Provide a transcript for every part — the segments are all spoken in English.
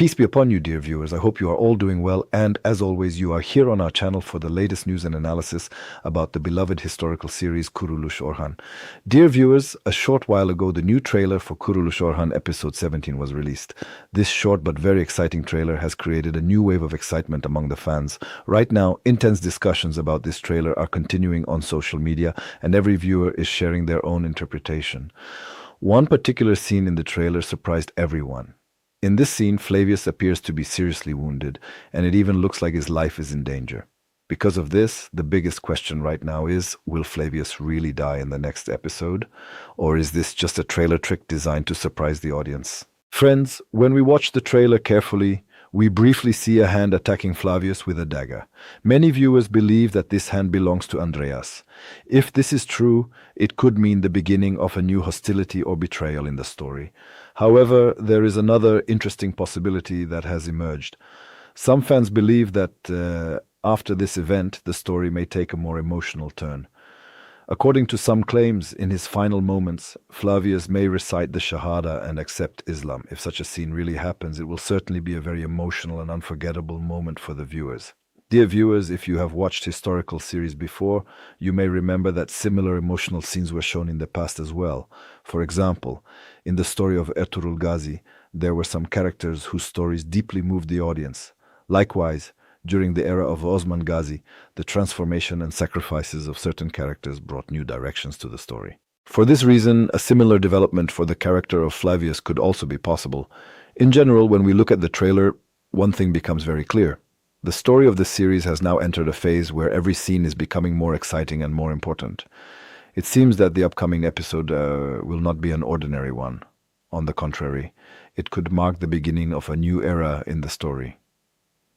Peace be upon you, dear viewers. I hope you are all doing well, and as always, you are here on our channel for the latest news and analysis about the beloved historical series Kurulus Orhan. Dear viewers, a short while ago, the new trailer for Kurulus Orhan episode 17 was released. This short but very exciting trailer has created a new wave of excitement among the fans. Right now, intense discussions about this trailer are continuing on social media, and every viewer is sharing their own interpretation. One particular scene in the trailer surprised everyone. In this scene, Flavius appears to be seriously wounded, and it even looks like his life is in danger. Because of this, the biggest question right now is, will Flavius really die in the next episode? Or is this just a trailer trick designed to surprise the audience? Friends, when we watch the trailer carefully, we briefly see a hand attacking Flavius with a dagger. Many viewers believe that this hand belongs to Andreas. If this is true, it could mean the beginning of a new hostility or betrayal in the story. However, there is another interesting possibility that has emerged. Some fans believe that after this event, the story may take a more emotional turn. According to some claims, in his final moments, Flavius may recite the Shahada and accept Islam. If such a scene really happens, it will certainly be a very emotional and unforgettable moment for the viewers. Dear viewers, if you have watched historical series before, you may remember that similar emotional scenes were shown in the past as well. For example, in the story of Ertugrul Ghazi, there were some characters whose stories deeply moved the audience. Likewise, during the era of Osman Ghazi, the transformation and sacrifices of certain characters brought new directions to the story. For this reason, a similar development for the character of Flavius could also be possible. In general, when we look at the trailer, one thing becomes very clear. The story of the series has now entered a phase where every scene is becoming more exciting and more important. It seems that the upcoming episode will not be an ordinary one. On the contrary, it could mark the beginning of a new era in the story.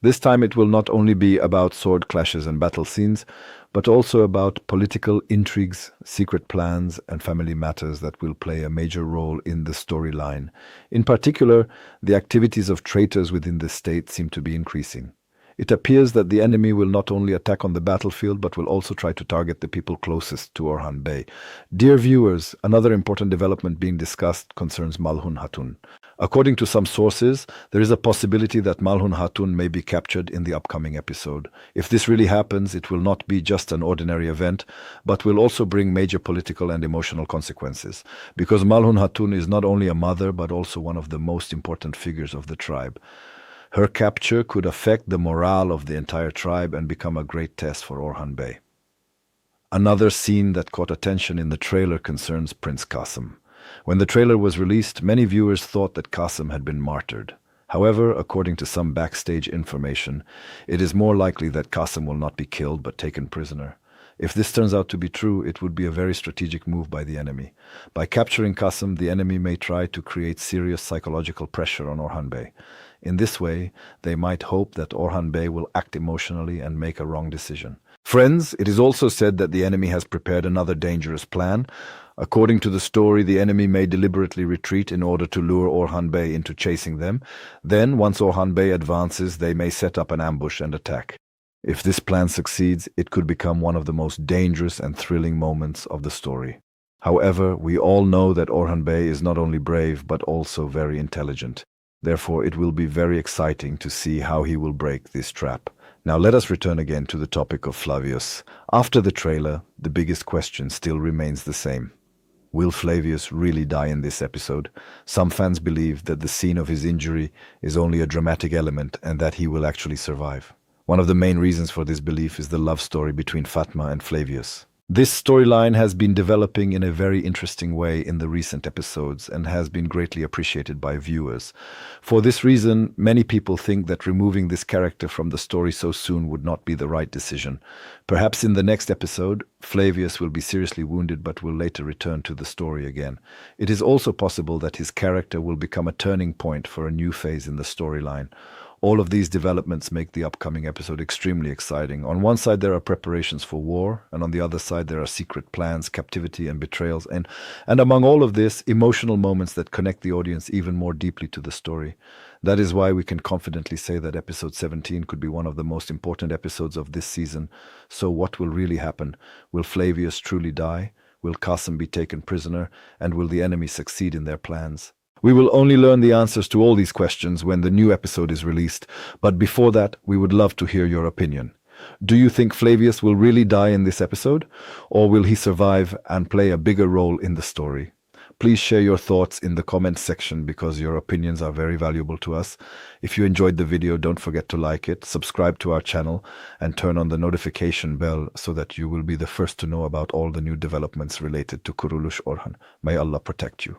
This time it will not only be about sword clashes and battle scenes, but also about political intrigues, secret plans, and family matters that will play a major role in the storyline. In particular, the activities of traitors within the state seem to be increasing. It appears that the enemy will not only attack on the battlefield, but will also try to target the people closest to Orhan Bey. Dear viewers, another important development being discussed concerns Malhun Hatun. According to some sources, there is a possibility that Malhun Hatun may be captured in the upcoming episode. If this really happens, it will not be just an ordinary event, but will also bring major political and emotional consequences, because Malhun Hatun is not only a mother, but also one of the most important figures of the tribe. Her capture could affect the morale of the entire tribe and become a great test for Orhan Bey. Another scene that caught attention in the trailer concerns Prince Qasim. When the trailer was released, many viewers thought that Qasim had been martyred. However, according to some backstage information, it is more likely that Qasim will not be killed but taken prisoner. If this turns out to be true, it would be a very strategic move by the enemy. By capturing Qasim, the enemy may try to create serious psychological pressure on Orhan Bey. In this way, they might hope that Orhan Bey will act emotionally and make a wrong decision. Friends, it is also said that the enemy has prepared another dangerous plan. According to the story, the enemy may deliberately retreat in order to lure Orhan Bey into chasing them. Then, once Orhan Bey advances, they may set up an ambush and attack. If this plan succeeds, it could become one of the most dangerous and thrilling moments of the story. However, we all know that Orhan Bey is not only brave, but also very intelligent. Therefore, it will be very exciting to see how he will break this trap. Now let us return again to the topic of Flavius. After the trailer, the biggest question still remains the same. Will Flavius really die in this episode? Some fans believe that the scene of his injury is only a dramatic element and that he will actually survive. One of the main reasons for this belief is the love story between Fatma and Flavius. This storyline has been developing in a very interesting way in the recent episodes and has been greatly appreciated by viewers. For this reason, many people think that removing this character from the story so soon would not be the right decision. Perhaps in the next episode, Flavius will be seriously wounded but will later return to the story again. It is also possible that his character will become a turning point for a new phase in the storyline. All of these developments make the upcoming episode extremely exciting. On one side, there are preparations for war, and on the other side, there are secret plans, captivity, and betrayals, and among all of this, emotional moments that connect the audience even more deeply to the story. That is why we can confidently say that episode 17 could be one of the most important episodes of this season. So what will really happen? Will Flavius truly die? Will Qasim be taken prisoner? And will the enemy succeed in their plans? We will only learn the answers to all these questions when the new episode is released, but before that, we would love to hear your opinion. Do you think Flavius will really die in this episode, or will he survive and play a bigger role in the story? Please share your thoughts in the comments section because your opinions are very valuable to us. If you enjoyed the video, don't forget to like it, subscribe to our channel, and turn on the notification bell so that you will be the first to know about all the new developments related to Kurulus Orhan. May Allah protect you.